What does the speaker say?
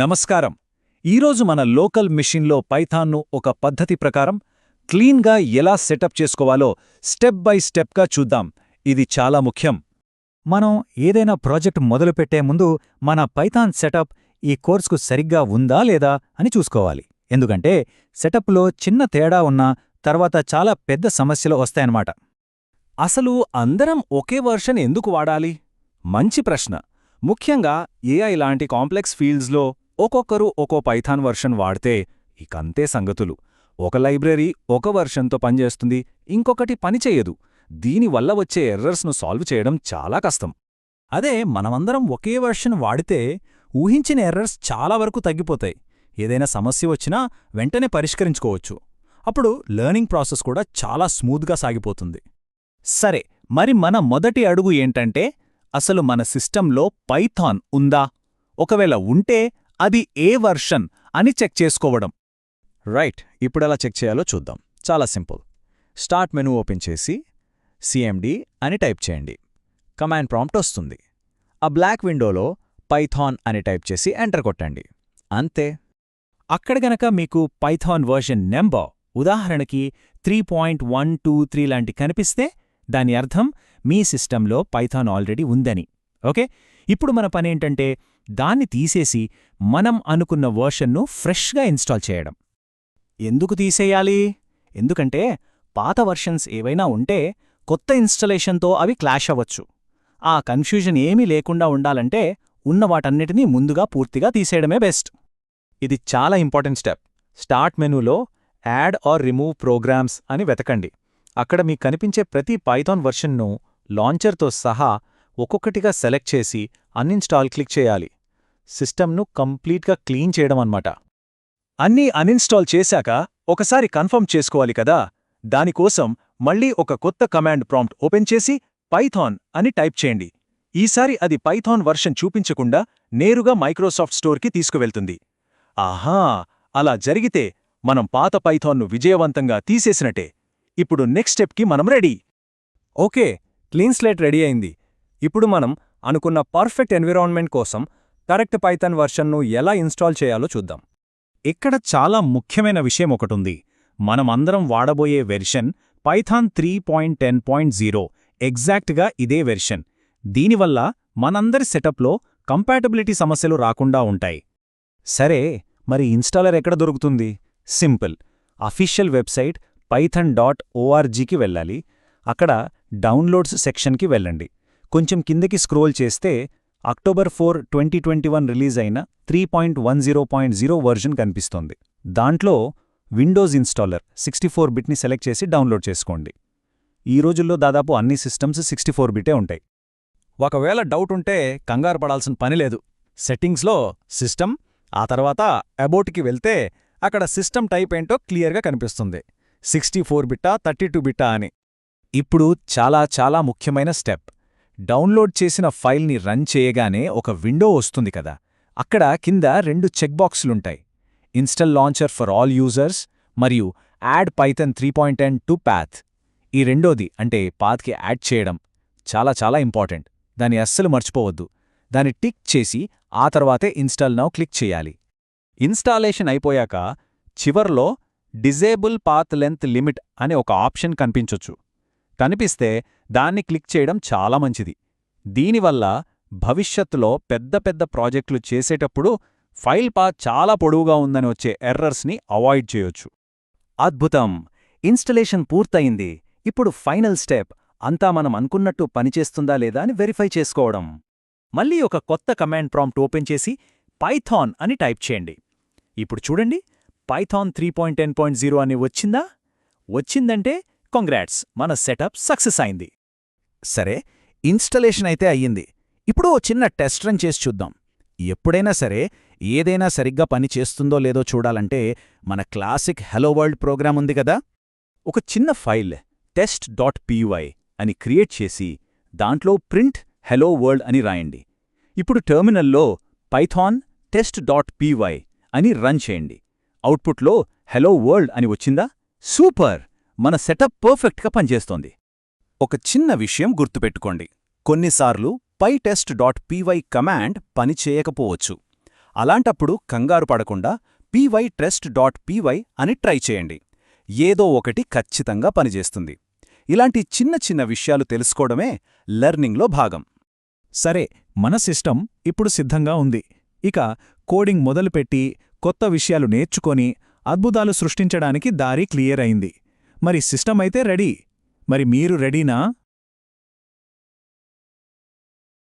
నమస్కారం. ఈరోజు మన లోకల్ మిషన్లో పైథాన్ను ఒక పద్ధతి ప్రకారం క్లీన్గా ఎలా సెటప్ చేసుకోవాలో స్టెప్ బై స్టెప్గా చూద్దాం. ఇది చాలా ముఖ్యం. మనం ఏదైనా ప్రాజెక్ట్ మొదలుపెట్టే ముందు మన పైథాన్ సెటప్ ఈ కోర్సుకు సరిగ్గా ఉందా లేదా అని చూసుకోవాలి. ఎందుకంటే సెటప్లో చిన్న తేడా ఉన్నా తర్వాత చాలా పెద్ద సమస్యలు వస్తాయన్నమాట. అసలు అందరం ఒకే వర్షన్ ఎందుకు వాడాలి? మంచి ప్రశ్న. ముఖ్యంగా ఏఐ లాంటి కాంప్లెక్స్ ఫీల్డ్స్లో ఒక్కొక్కరు ఒక్కో పైథాన్ వర్షన్ వాడితే ఇకంతే సంగతులు. ఒక లైబ్రరీ ఒక వర్షన్తో పనిచేస్తుంది, ఇంకొకటి పనిచెయ్యదు. దీనివల్ల వచ్చే ఎర్రర్స్ను సాల్వ్ చేయడం చాలా కష్టం. అదే మనమందరం ఒకే వర్షన్ వాడితే ఊహించిన ఎర్రర్స్ చాలా వరకు తగ్గిపోతాయి. ఏదైనా సమస్య వచ్చినా వెంటనే పరిష్కరించుకోవచ్చు. అప్పుడు లెర్నింగ్ ప్రాసెస్ కూడా చాలా స్మూత్గా సాగిపోతుంది. సరే, మరి మన మొదటి అడుగు ఏంటంటే అసలు మన సిస్టంలో పైథాన్ ఉందా? ఒకవేళ ఉంటే అది ఏ వర్షన్ అని చెక్ చేసుకోవడం. రైట్, ఇప్పుడెలా చెక్ చేయాలో చూద్దాం. చాలా సింపుల్. స్టార్ట్ మెనూ ఓపెన్ చేసి సిఎండి అని టైప్ చేయండి. కమాండ్ ప్రాంప్ట్ వస్తుంది. ఆ బ్లాక్ విండోలో పైథాన్ అని టైప్ చేసి ఎంటర్ కొట్టండి. అంతే. అక్కడ గనక మీకు పైథాన్ వర్షన్ నెంబర్ ఉదాహరణకి 3.123 లాంటి కనిపిస్తే దాని అర్థం మీ సిస్టంలో పైథాన్ ఆల్రెడీ ఉందని. ఓకే, ఇప్పుడు మన పనేంటంటే దాన్ని తీసేసి మనం అనుకున్న వర్షన్ను ఫ్రెష్గా ఇన్స్టాల్ చేయడం. ఎందుకు తీసేయాలి? ఎందుకంటే పాత వర్షన్స్ ఏవైనా ఉంటే కొత్త ఇన్స్టలేషన్తో అవి క్లాష్ అవ్వచ్చు. ఆ కన్ఫ్యూజన్ ఏమీ లేకుండా ఉండాలంటే ఉన్న వాటన్నిటినీ ముందుగా పూర్తిగా తీసేయడమే బెస్ట్. ఇది చాలా ఇంపార్టెంట్ స్టెప్. స్టార్ట్ మెనూలో యాడ్ ఆర్ రిమూవ్ ప్రోగ్రామ్స్ అని వెతకండి. అక్కడ మీకు కనిపించే ప్రతి పైథాన్ వర్షన్ను లాంచర్తో సహా ఒక్కొక్కటిగా సెలెక్ట్ చేసి అన్ఇన్స్టాల్ క్లిక్ చేయాలి. సిస్టమ్ను కంప్లీట్గా క్లీన్ చేయడం అన్నమాట. అన్నీ అన్ఇన్స్టాల్ చేశాక ఒకసారి కన్ఫర్మ్ చేసుకోవాలి కదా. దానికోసం మళ్ళీ ఒక కొత్త కమాండ్ ప్రాంప్ట్ ఓపెన్ చేసి పైథాన్ అని టైప్ చేయండి. ఈసారి అది పైథాన్ వర్షన్ చూపించకుండా నేరుగా మైక్రోసాఫ్ట్ స్టోర్కి తీసుకువెళ్తుంది. ఆహా, అలా జరిగితే మనం పాత పైథాన్ను విజయవంతంగా తీసేసినట్టే. ఇప్పుడు నెక్స్ట్ స్టెప్కి మనం ready. Okay, clean slate ready అయింది. ఇప్పుడు మనం అనుకున్న పర్ఫెక్ట్ ఎన్విరాన్మెంట్ కోసం కరెక్ట్ పైథాన్ వర్షన్ను ఎలా ఇన్స్టాల్ చేయాలో చూద్దాం. ఇక్కడ చాలా ముఖ్యమైన విషయం ఒకటుంది. మనమందరం వాడబోయే వెర్షన్ పైథాన్ 3.10.0. ఎగ్జాక్ట్గా ఇదే వెర్షన్. దీనివల్ల మనందరి సెటప్లో కంపాటబిలిటీ సమస్యలు రాకుండా ఉంటాయి. సరే, మరి ఇన్స్టాలర్ ఎక్కడ దొరుకుతుంది? సింపుల్. అఫీషియల్ వెబ్సైట్ python.orgకి వెళ్ళాలి. అక్కడ డౌన్లోడ్స్ సెక్షన్కి వెళ్ళండి. కొంచెం కిందకి స్క్రోల్ చేస్తే October 4, 2021 రిలీజ్ అయిన 3.10.0 వర్జన్ కనిపిస్తోంది. దాంట్లో విండోస్ ఇన్స్టాలర్ 64 బిట్ని సెలెక్ట్ చేసి డౌన్లోడ్ చేసుకోండి. ఈ రోజుల్లో దాదాపు అన్ని సిస్టమ్స్ 64 బిటే ఉంటాయి. ఒకవేళ డౌట్ ఉంటే కంగారు పడాల్సిన పనిలేదు. సెట్టింగ్స్లో సిస్టమ్, ఆ తర్వాత అబౌట్కి వెళ్తే అక్కడ సిస్టమ్ టైప్ ఏంటో క్లియర్గా కనిపిస్తుంది. 64 బిట్టా 32 బిట్టా అని. ఇప్పుడు చాలా ముఖ్యమైన స్టెప్. డౌన్లోడ్ చేసిన ఫైల్ని రన్ చేయగానే ఒక విండో వస్తుంది కదా. అక్కడ కింద 2 చెక్ బాక్సులుంటాయి. Install launcher for all users మరియు యాడ్ పైథాన్ 3.10 టు పాత్. ఈ రెండోది అంటే పాత్కి యాడ్ చేయడం చాలా ఇంపార్టెంట్. దాన్ని అస్సలు మర్చిపోవద్దు. దాన్ని టిక్ చేసి ఆ తర్వాతే ఇన్స్టాల్ నౌ క్లిక్ చేయాలి. ఇన్స్టాలేషన్ అయిపోయాక చివర్లో డిజేబుల్ పాత్ లెంత్ లిమిట్ అనే ఒక ఆప్షన్ కనిపించొచ్చు. కనిపిస్తే దాన్ని క్లిక్ చేయడం చాలా మంచిది. దీనివల్ల భవిష్యత్తులో పెద్ద ప్రాజెక్టులు చేసేటప్పుడు ఫైల్ పాత్ చాలా పొడవుగా ఉందని వచ్చే ఎర్రర్స్ని అవాయిడ్ చేయొచ్చు. అద్భుతం! ఇన్స్టలేషన్ పూర్తయింది. ఇప్పుడు ఫైనల్ స్టెప్ అంతా మనం అనుకున్నట్టు పనిచేస్తుందా లేదా అని వెరిఫై చేసుకోవడం. మళ్ళీ ఒక కొత్త కమాండ్ ప్రాంప్ట్ ఓపెన్ చేసి పైథాన్ అని టైప్ చేయండి. ఇప్పుడు చూడండి, పైథాన్ 3.10.0 అని వచ్చిందా? వచ్చిందంటే కంగ్రాట్స్, మన సెటప్ సక్సెస్ అయింది. సరే, ఇన్స్టలేషన్ అయితే అయ్యింది. ఇప్పుడు ఓ చిన్న టెస్ట్ రన్ చేసి చూద్దాం. ఎప్పుడైనా సరే ఏదైనా సరిగ్గా పని చేస్తుందో లేదో చూడాలంటే మన క్లాసిక్ హెలో వరల్డ్ ప్రోగ్రామ్ ఉంది కదా. ఒక చిన్న ఫైల్ test.py అని క్రియేట్ చేసి దాంట్లో ప్రింట్ హెలో వరల్డ్ అని రాయండి. ఇప్పుడు టెర్మినల్లో పైథాన్ test.py అని రన్ చేయండి. అవుట్పుట్లో హెలో వరల్డ్ అని వచ్చిందా? సూపర్! మన సెటప్ పర్ఫెక్ట్గా పనిచేస్తోంది. ఒక చిన్న విషయం గుర్తుపెట్టుకోండి. కొన్నిసార్లు pytest.py కమాండ్ పనిచేయకపోవచ్చు. అలాంటప్పుడు కంగారు పడకుండా pytest.py అని ట్రై చేయండి. ఏదో ఒకటి ఖచ్చితంగా పనిచేస్తుంది. ఇలాంటి చిన్న చిన్న విషయాలు తెలుసుకోవడమే లెర్నింగ్లో భాగం. సరే, మన సిస్టమ్ ఇప్పుడు సిద్ధంగా ఉంది. ఇక కోడింగ్ మొదలుపెట్టి కొత్త విషయాలు నేర్చుకొని అద్భుతాలు సృష్టించడానికి దారి క్లియర్ అయింది. మరి సిస్టమ్ అయితే రెడీ. మరి మీరు రెడీనా?